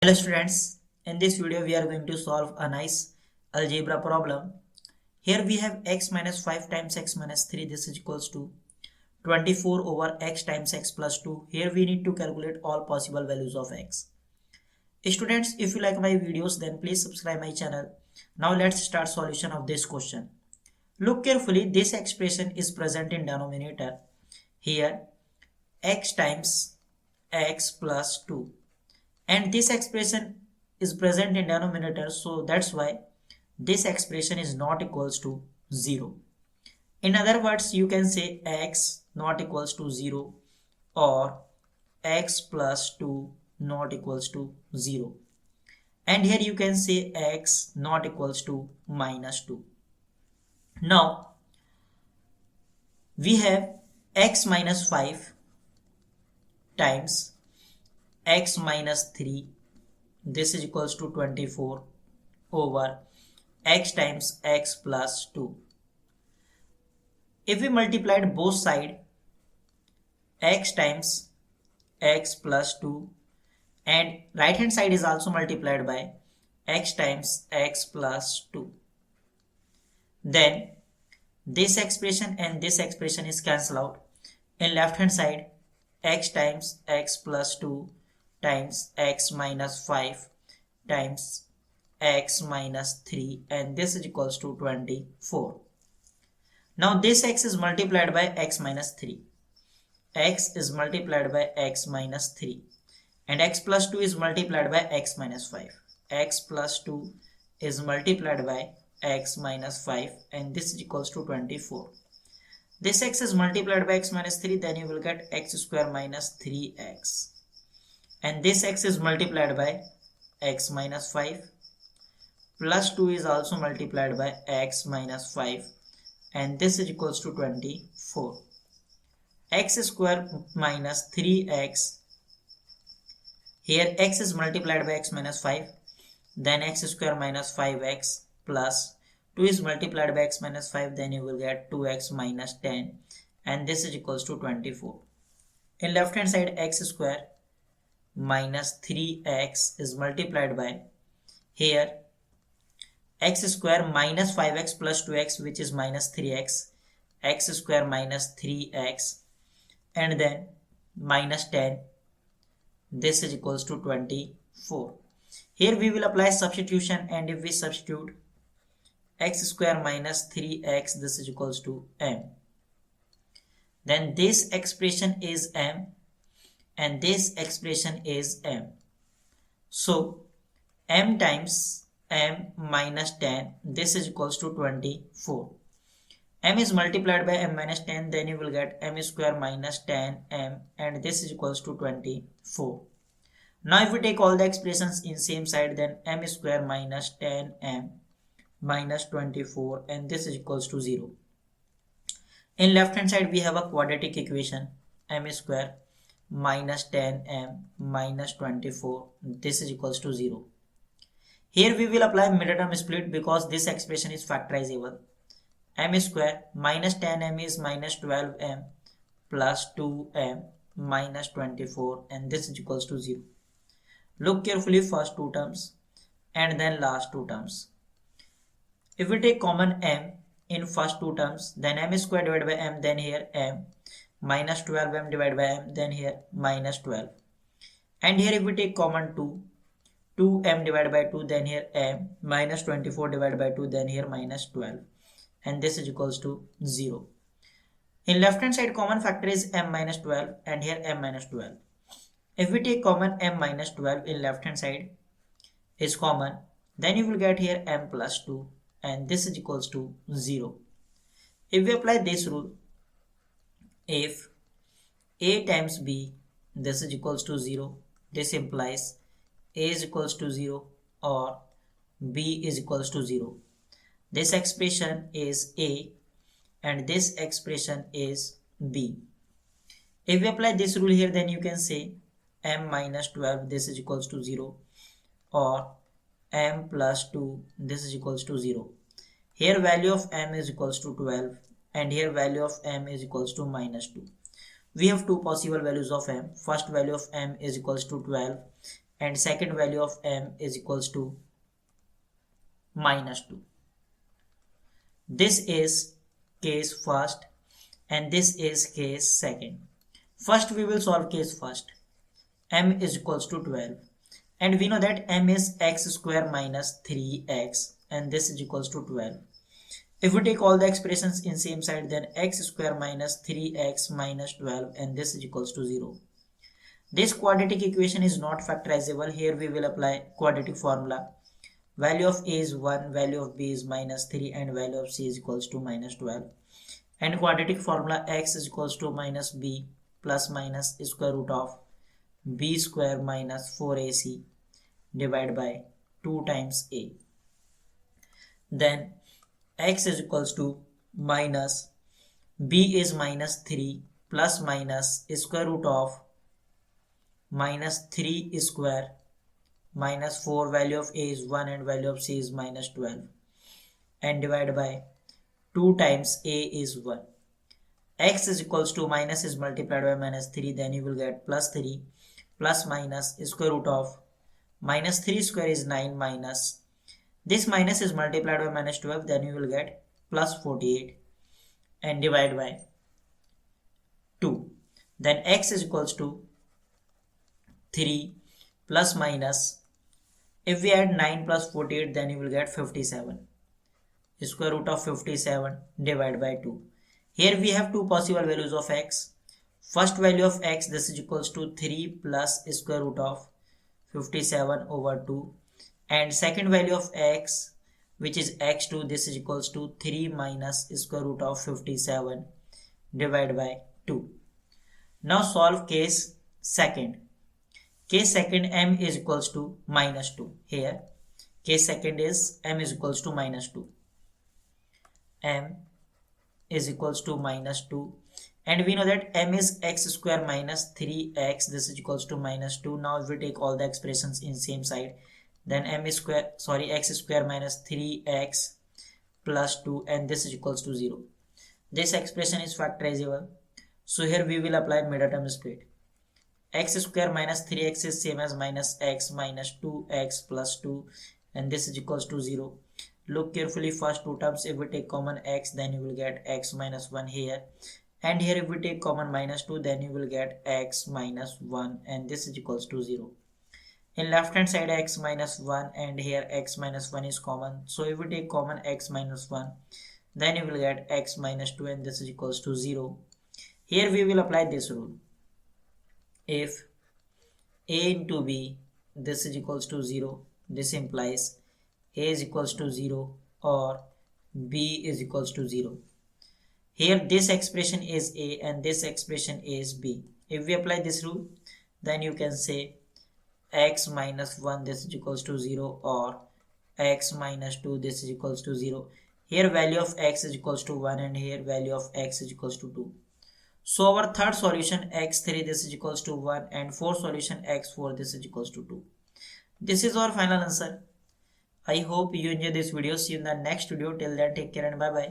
Hello students, in this video we are going to solve a nice algebra problem. Here we have x minus 5 times x minus 3, this is equals to 24 over x times x plus 2. Here we need to calculate all possible values of x. Students, if you like my videos then please subscribe my channel. Now let's start solution of this question. Look carefully, this expression is present in denominator. Here x times x plus 2. And this expression is present in denominator, so that's why this expression is not equals to 0. In other words, you can say x not equals to 0 or x plus 2 not equals to 0. And here you can say x not equals to minus 2. Now we have x minus 5 times x minus 3, this is equals to 24 over x times x plus 2. If we multiplied both sides, x times x plus 2, and right hand side is also multiplied by x times x plus 2, then this expression and this expression is cancelled out. In left hand side, x times x plus 2 times x minus 5 times x minus 3, and this is equals to 24. Now this x is multiplied by x minus 3. X is multiplied by x minus 3. And x plus 2 is multiplied by x minus 5. X plus 2 is multiplied by x minus 5, and this is equals to 24. This x is multiplied by x minus 3, then you will get x square minus 3x. And this x is multiplied by x minus 5 plus 2 is also multiplied by x minus 5, and this is equals to 24. X square minus 3x, here x is multiplied by x minus 5, then x square minus 5x plus 2 is multiplied by x minus 5, then you will get 2x minus 10, and this is equals to 24. In left hand side, x square minus 3x is multiplied by here x square minus 5x plus 2x, which is minus 3x, x square minus 3x, and then minus 10, this is equals to 24. Here we will apply substitution, and if we substitute x square minus 3x, this is equals to m. Then this expression is m and this expression is m. So m times m minus 10, this is equals to 24. M is multiplied by m minus 10, then you will get m square minus 10m, and this is equals to 24. Now if we take all the expressions in same side, then m square minus 10m minus 24, and this is equals to 0. In left hand side we have a quadratic equation, m square minus 10m minus 24, this is equals to 0. Here we will apply middle term split because this expression is factorizable. M square minus 10m is minus 12m plus 2m minus 24, and this is equals to 0. Look carefully, first two terms and then last two terms. If we take common m in first two terms, then m square divided by m, then here m minus 12m divided by m, then here minus 12. And here if we take common 2m divided by 2, then here m minus 24 divided by 2, then here minus 12, and this is equals to 0. In left hand side common factor is m minus 12, and here m minus 12. If we take common m minus 12 in left hand side is common, then you will get here m plus 2, and this is equals to 0. If we apply this rule, if a times b, this is equals to 0, this implies a is equals to 0 or b is equals to 0. This expression is a and this expression is b. If we apply this rule here, then you can say m minus 12, this is equals to 0, or m plus 2, this is equals to 0. Here value of m is equals to 12, and here value of m is equals to minus 2. We have two possible values of m. First value of m is equals to 12, and second value of m is equals to minus 2. This is case first and this is case second. First we will solve case first. M is equals to 12 and we know that m is x square minus 3x and this is equals to 12. If we take all the expressions in same side, then x square minus 3x minus 12 and this is equals to 0. This quadratic equation is not factorizable. Here we will apply quadratic formula. Value of a is 1, value of b is minus 3 and value of c is equals to minus 12. And quadratic formula x is equals to minus b plus minus square root of b square minus 4ac divided by 2 times a. Then x is equals to minus b is minus 3 plus minus square root of minus 3 square minus 4, value of a is 1 and value of c is minus 12 and divided by 2 times a is 1. X is equals to minus is multiplied by minus 3, then you will get plus 3 plus minus square root of minus 3 square is 9 minus this minus is multiplied by minus 12, then you will get plus 48 and divide by 2. Then x is equals to 3 plus minus, if we add 9 plus 48, then you will get 57. Square root of 57 divided by 2. Here we have two possible values of x. First value of x, this is equals to 3 plus square root of 57 over 2. And second value of x, which is x2, this is equals to 3 minus square root of 57 divided by 2. Now solve case second. Case second, m is equals to minus 2. Here case second is m is equals to minus 2. M is equals to minus 2 and we know that m is x square minus 3x, this is equals to minus 2. Now if we take all the expressions in same side, then x square minus 3x plus 2 and this is equals to 0. This expression is factorizable, so here we will apply middle term split. X square minus 3x is same as minus x minus 2x plus 2 and this is equals to 0. Look carefully, first two terms, if we take common x, then you will get x minus 1 here, and here if we take common minus 2, then you will get x minus 1 and this is equals to 0. In left hand side x minus 1 and here x minus 1 is common, so if we take common x minus 1, then you will get x minus 2 and this is equals to 0. Here we will apply this rule. If a into b, this is equals to 0, this implies a is equals to 0 or b is equals to 0. Here this expression is a and this expression is b. If we apply this rule, then you can say x minus 1 this is equals to 0 or x minus 2 this is equals to 0. Here value of x is equals to 1 and here value of x is equals to 2. So our third solution x3 this is equals to 1 and fourth solution x4 this is equals to 2. This is our final answer. I hope you enjoyed this video. See you in the next video. Till then, take care and bye bye.